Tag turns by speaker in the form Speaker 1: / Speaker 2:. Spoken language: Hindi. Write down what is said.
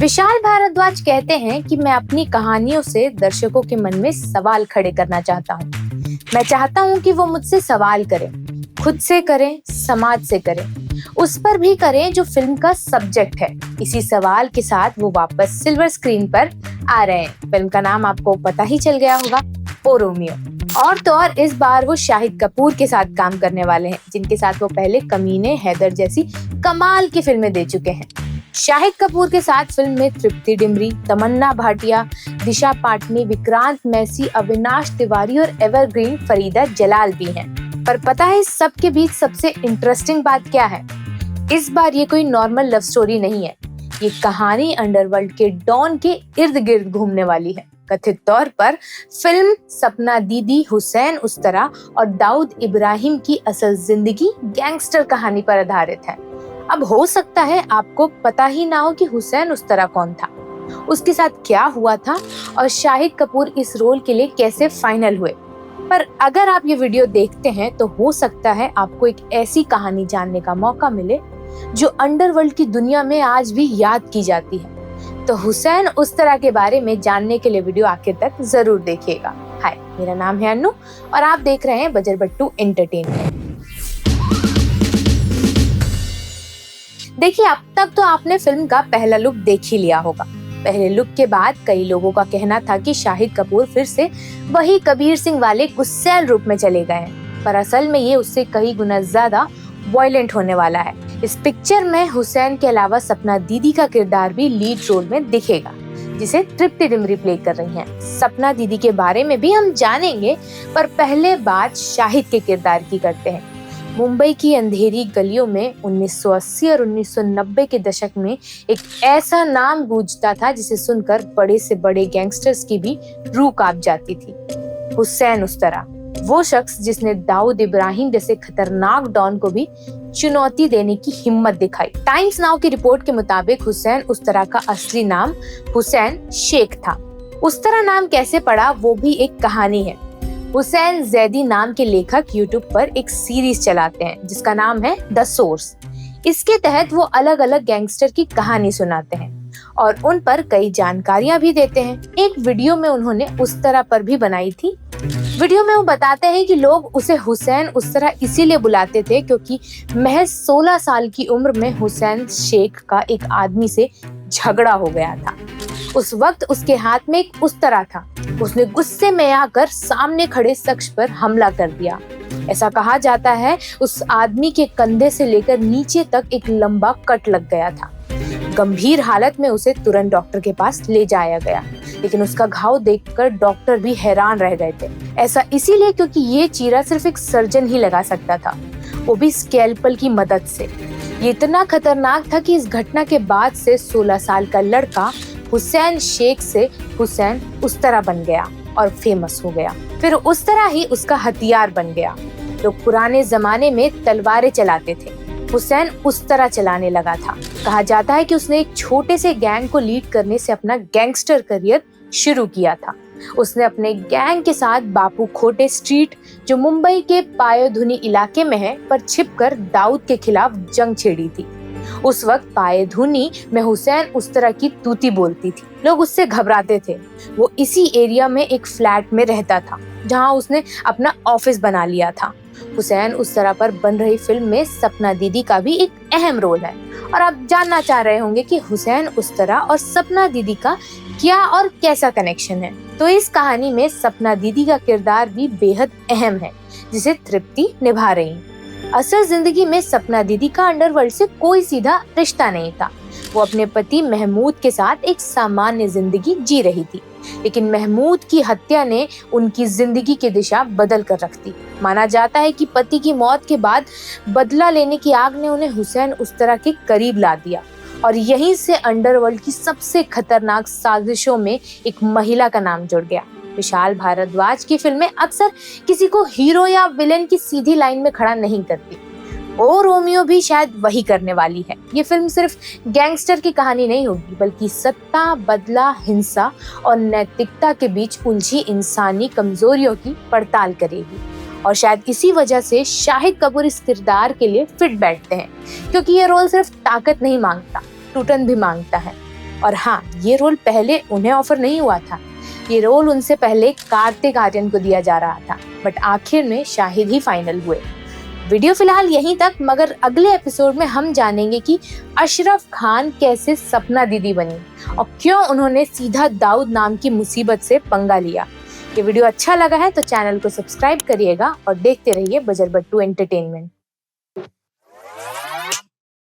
Speaker 1: विशाल भारद्वाज कहते हैं कि मैं अपनी कहानियों से दर्शकों के मन में सवाल खड़े करना चाहता हूँ। मैं चाहता हूँ कि वो मुझसे सवाल करें, खुद से करें, समाज से करें, उस पर भी करें जो फिल्म का सब्जेक्ट है। इसी सवाल के साथ वो वापस सिल्वर स्क्रीन पर आ रहे हैं। फिल्म का नाम आपको पता ही चल गया होगा, ओ रोमियो। और तो और इस बार वो शाहिद कपूर के साथ काम करने वाले हैं, जिनके साथ वो पहले कमीने, हैदर जैसी कमाल की फिल्में दे चुके हैं। शाहिद कपूर के साथ फिल्म में तृप्ति डिमरी, तमन्ना भाटिया, दिशा पाटनी, विक्रांत मैसी, अविनाश तिवारी और एवरग्रीन फरीदा जलाल भी हैं। पर पता है इस सब के बीच सबसे इंटरेस्टिंग बात क्या है? इस बार ये कोई नॉर्मल लव स्टोरी नहीं है। ये कहानी अंडरवर्ल्ड के डॉन के इर्द गिर्द घूमने वाली है। कथित तौर पर फिल्म सपना दीदी, हुसैन उस्तरा और दाऊद इब्राहिम की असल जिंदगी गैंगस्टर कहानी पर आधारित है। अब हो सकता है आपको पता ही ना हो कि हुसैन उस्तरा कौन था, उसके साथ क्या हुआ था और शाहिद कपूर इस रोल के लिए कैसे फाइनल हुए। पर अगर आप ये वीडियो देखते हैं तो हो सकता है आपको एक ऐसी कहानी जानने का मौका मिले जो अंडरवर्ल्ड की दुनिया में आज भी याद की जाती है। तो हुसैन उस्तरा के बारे में जानने के लिए वीडियो आखिर तक जरूर देखिएगा। हाय, मेरा नाम है अन्नू और आप देख रहे हैं बजरबट्टू एंटरटेनमेंट। देखिए, अब तक तो आपने फिल्म का पहला लुक देख ही लिया होगा। पहले लुक के बाद कई लोगों का कहना था कि शाहिद कपूर फिर से वही कबीर सिंह वाले गुस्सैल रूप में चले गए हैं, पर असल में ये उससे कई गुना ज्यादा वॉयलेंट होने वाला है। इस पिक्चर में हुसैन के अलावा सपना दीदी का किरदार भी लीड रोल में दिखेगा, जिसे तृप्ति डिमरी प्ले कर रही हैं। सपना दीदी के बारे में भी हम जानेंगे, पर पहले बात शाहिद के किरदार की करते हैं। मुंबई की अंधेरी गलियों में 1980 और 1990 के दशक में एक ऐसा नाम गूंजता था जिसे सुनकर बड़े से बड़े गैंगस्टर्स की भी रूह कांप जाती थी। हुसैन उस्तरा, वो शख्स जिसने दाऊद इब्राहिम जैसे खतरनाक डॉन को भी चुनौती देने की हिम्मत दिखाई। टाइम्स नाउ की रिपोर्ट के मुताबिक हुसैन उस्तरा का असली नाम हुसैन शेख था। उस्तरा नाम कैसे पड़ा वो भी एक कहानी है। हुसैन जैदी नाम के लेखक यूट्यूब पर एक सीरीज चलाते हैं जिसका नाम है द सोर्स। इसके तहत वो अलग अलग गैंगस्टर की कहानी सुनाते हैं और उन पर कई जानकारियां भी देते हैं। एक वीडियो में उन्होंने उस्तरा पर भी बनाई थी। वीडियो में वो बताते हैं कि लोग उसे हुसैन उस्तरा इसीलिए बुलाते थे क्योंकि महज 16 साल की उम्र में हुसैन शेख का एक आदमी से झगड़ा हो गया था। उस वक्त उसके हाथ में एक उस्तरा था। उसने गुस्से में आकर सामने खड़े शख्स पर हमला कर दिया। ऐसा कहा जाता है उस आदमी के कंधे से लेकर नीचे तक एक लंबा कट लग गया था। गंभीर हालत में उसे तुरंत डॉक्टर के पास ले जाया गया, लेकिन उसका घाव देखकर डॉक्टर भी हैरान रह गए थे। ऐसा इसीलिए क्योंकि ये चीरा सिर्फ एक सर्जन ही लगा सकता था, वो भी स्कैल्पल की मदद से। ये इतना खतरनाक था कि इस घटना के बाद से 16 साल का लड़का हुसैन शेख से हुसैन उस्तरा बन गया और फेमस हो गया। फिर उस्तरा ही उसका हथियार बन गया। लोग पुराने जमाने में तलवारें चलाते थे, हुसैन उस्तरा चलाने लगा था। कहा जाता है कि उसने एक छोटे से गैंग को लीड करने से अपना गैंगस्टर करियर शुरू किया था। उसने अपने गैंग के साथ बापू खोटे स्ट्रीट, जो मुंबई के पायोधुनी इलाके में है, पर छिपकर दाऊद के खिलाफ जंग छेड़ी थी। उस वक्त पायोधुनी में हुसैन उस्तरा की तूती बोलती थी। लोग उससे घबराते थे। वो इसी एरिया में एक फ्लैट में रहता था जहां उसने अपना ऑफिस बना लिया था। हुसैन उस्तरा पर बन रही फिल्म में सपना दीदी का भी एक अहम रोल है। और आप जानना चाह रहे होंगे कि हुसैन उस्तरा और सपना दीदी का क्या और कैसा कनेक्शन है। तो इस कहानी में सपना दीदी का किरदार भी बेहद अहम है, जिसे तृप्ति निभा रही। असल जिंदगी में सपना दीदी का अंडरवर्ल्ड से कोई सीधा रिश्ता नहीं था। वो अपने पति महमूद के साथ एक सामान्य जिंदगी जी रही थी, लेकिन महमूद की हत्या ने उनकी जिंदगी की दिशा बदल कर रख दी। माना जाता है कि पति की मौत के बाद बदला लेने की आग ने उन्हें हुसैन उस्तरा के करीब ला दिया और यहीं से अंडरवर्ल्ड की सबसे खतरनाक साजिशों में एक महिला का नाम जुड़ गया। विशाल भारद्वाज की फिल्में अक्सर किसी को हीरो या विलेन की सीधी लाइन में खड़ा नहीं करती। ओ रोमियो भी शायद वही करने वाली है। ये फिल्म सिर्फ गैंगस्टर की कहानी नहीं होगी, बल्कि सत्ता, बदला, हिंसा और नैतिकता के बीच उलझी इंसानी कमजोरियों की पड़ताल करेगी। और शायद इसी वजह से शाहिद कपूर इस किरदार के लिए फिट बैठते हैं, क्योंकि ये रोल सिर्फ ताकत नहीं मांगता, टूटन भी मांगता है। और हाँ, ये रोल पहले उन्हें ऑफर नहीं हुआ था। ये रोल उनसे पहले कार्तिक आर्यन को दिया जा रहा था, बट आखिर में शाहिद ही फाइनल हुए। वीडियो फिलहाल यहीं तक, मगर अगले एपिसोड में हम जानेंगे कि अशरफ खान कैसे सपना दीदी बनी और क्यों उन्होंने सीधा दाऊद नाम की मुसीबत से पंगा लिया। ये वीडियो अच्छा लगा है तो चैनल को सब्सक्राइब करिएगा और देखते रहिए बजर बट्टू एंटरटेनमेंट।